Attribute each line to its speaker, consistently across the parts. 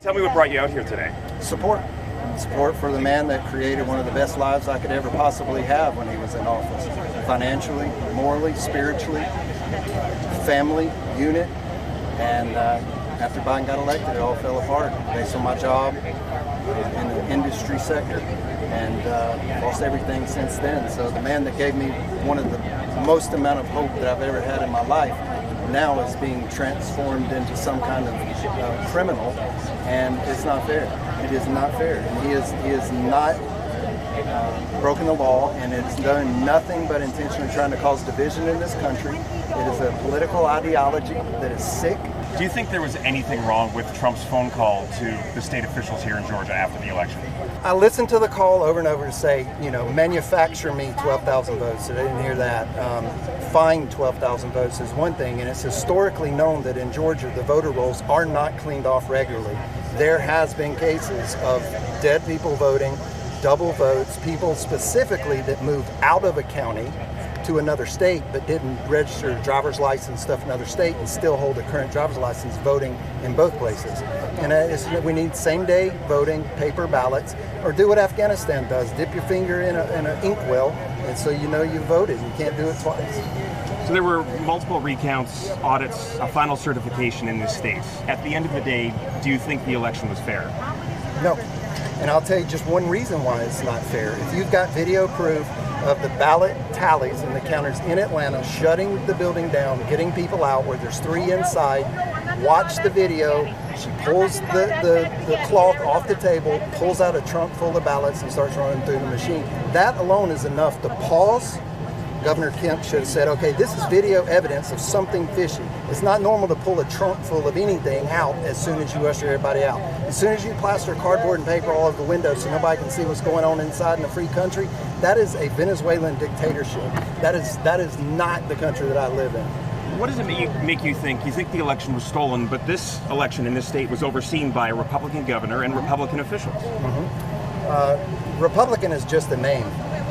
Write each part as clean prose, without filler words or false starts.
Speaker 1: Tell me what brought you out here today.
Speaker 2: Support. Support for the man that created one of the best lives I could ever possibly have when he was in office. Financially, morally, spiritually, family, unit, and after Biden got elected, it all fell apart based on my job in the industry sector, and lost everything since then. So the man that gave me one of the most amount of hope that I've ever had in my life now is being transformed into some kind of criminal, and it's not fair. It is not fair. And he is not broken the law, and it's done nothing but intentionally trying to cause division in this country. It is a political ideology that is sick.
Speaker 1: Do you think there was anything wrong with Trump's phone call to the state officials here in Georgia after the election?
Speaker 2: I listened to the call over and over to say, manufacture me 12,000 votes. I didn't hear that. Find 12,000 votes is one thing, and it's historically known that in Georgia, the voter rolls are not cleaned off regularly. There has been cases of dead people voting, double votes, people specifically that moved out of a county to another state but didn't register a driver's license stuff in another state and still hold a current driver's license voting in both places. And we need same-day voting, paper ballots, or do what Afghanistan does. Dip your finger in an inkwell, and so you know you voted. You can't do it twice.
Speaker 1: So there were multiple recounts, audits, a final certification in this state. At the end of the day, do you think the election was fair?
Speaker 2: No. And I'll tell you just one reason why it's not fair. If you've got video proof of the ballot tallies and the counters in Atlanta shutting the building down, getting people out where there's 3 inside, watch the video. She pulls the cloth off the table, pulls out a trunk full of ballots and starts running through the machine. That alone is enough to pause. Governor Kemp should have said, okay, this is video evidence of something fishy. It's not normal to pull a trunk full of anything out as soon as you usher everybody out. As soon as you plaster cardboard and paper all over the windows so nobody can see what's going on inside in a free country, that is a Venezuelan dictatorship. That is not the country that I live in.
Speaker 1: What does it make you think? You think the election was stolen, but this election in this state was overseen by a Republican governor and Republican officials?
Speaker 2: Republican is just a name.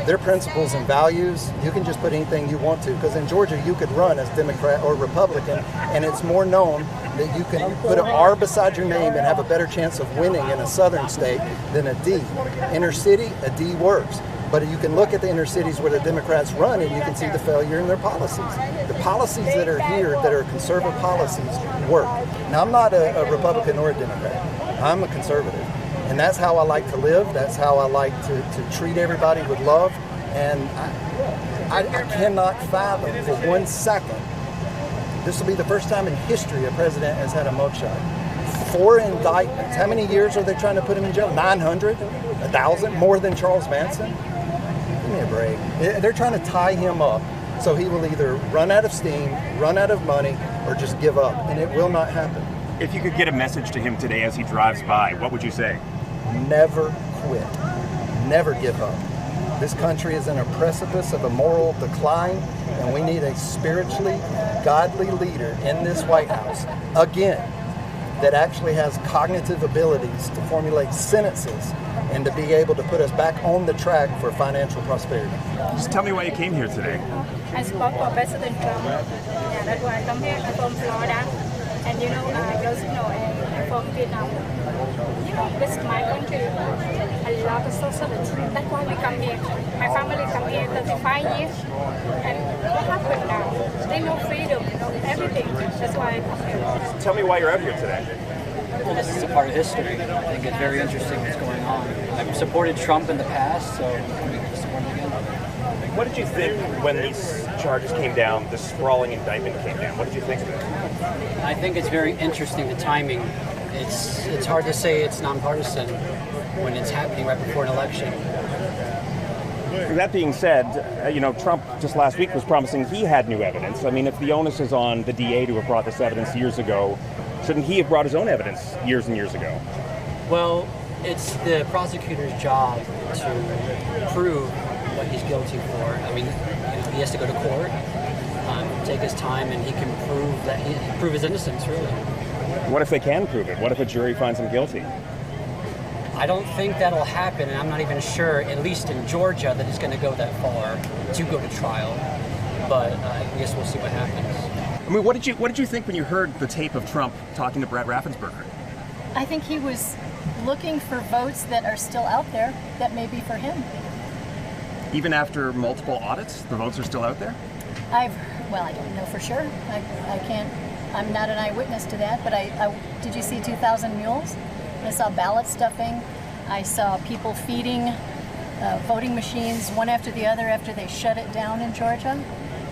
Speaker 2: Their principles and values, you can just put anything you want to, because in Georgia you could run as Democrat or Republican, and it's more known that you can put an R beside your name and have a better chance of winning in a southern state than a D. Inner city, a D works. But you can look at the inner cities where the Democrats run and you can see the failure in their policies. The policies that are here that are conservative policies work. Now, I'm not a Republican or a Democrat. I'm a conservative. And that's how I like to live. That's how I like to treat everybody with love. And I cannot fathom for 1 second, this will be the first time in history a president has had a mugshot. 4 indictments. How many years are they trying to put him in jail? 900? 1,000? More than Charles Manson? Give me a break. They're trying to tie him up so he will either run out of steam, run out of money, or just give up. And it will not happen.
Speaker 1: If you could get a message to him today as he drives by, what would you say?
Speaker 2: Never quit. Never give up. This country is in a precipice of a moral decline, and we need a spiritually godly leader in this White House, again, that actually has cognitive abilities to formulate sentences and to be able to put us back on the track for financial prosperity.
Speaker 1: Just tell me why you came here today.
Speaker 3: I spoke for President Trump. Yeah, that's why I come here. I'm from Florida. And I'm from Vietnam. This is my country. I love socialism. That's why we come here. My family come here 35 years. And what happened now? They know freedom, everything. That's why I come here.
Speaker 1: Tell me why you're out here today.
Speaker 4: Well, this is a part of history. I think it's very interesting what's going on. I've supported Trump in the past, so I'm going to support him again.
Speaker 1: What did you think when these charges came down, the sprawling indictment came down? What did you think of it?
Speaker 4: I think it's very interesting, the timing. It's hard to say it's nonpartisan when it's happening right before an election.
Speaker 1: That being said, Trump just last week was promising he had new evidence. I mean, if the onus is on the DA to have brought this evidence years ago, shouldn't he have brought his own evidence years and years ago?
Speaker 4: Well, it's the prosecutor's job to prove what he's guilty for. I mean, he has to go to court, take his time, and he can prove his innocence, really.
Speaker 1: What if they can prove it? What if a jury finds him guilty?
Speaker 4: I don't think that'll happen, and I'm not even sure, at least in Georgia, that it's going to go that far to go to trial. But I guess we'll see what happens.
Speaker 1: I mean, what did you think when you heard the tape of Trump talking to Brad Raffensperger?
Speaker 5: I think he was looking for votes that are still out there that may be for him.
Speaker 1: Even after multiple audits, the votes are still out there?
Speaker 5: Well, I don't know for sure. I can't, I'm not an eyewitness to that, but did you see 2,000 mules? I saw ballot stuffing. I saw people feeding voting machines one after the other after they shut it down in Georgia.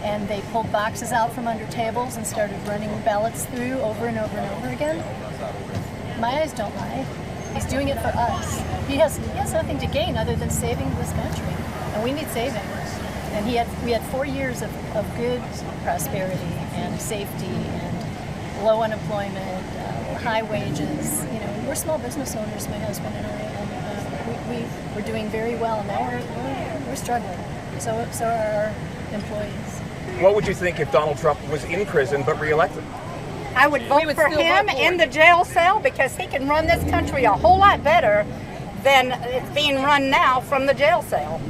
Speaker 5: And they pulled boxes out from under tables and started running ballots through over and over and over again. My eyes don't lie. He's doing it for us. He has nothing to gain other than saving this country. And we need saving. And we had 4 years of good prosperity and safety and low unemployment, high wages. You know, we're small business owners, my husband and I, and we're doing very well. Now we're struggling. So are our employees.
Speaker 1: What would you think if Donald Trump was in prison but reelected?
Speaker 6: I would vote for him in the jail cell because he can run this country a whole lot better than it's being run now from the jail cell.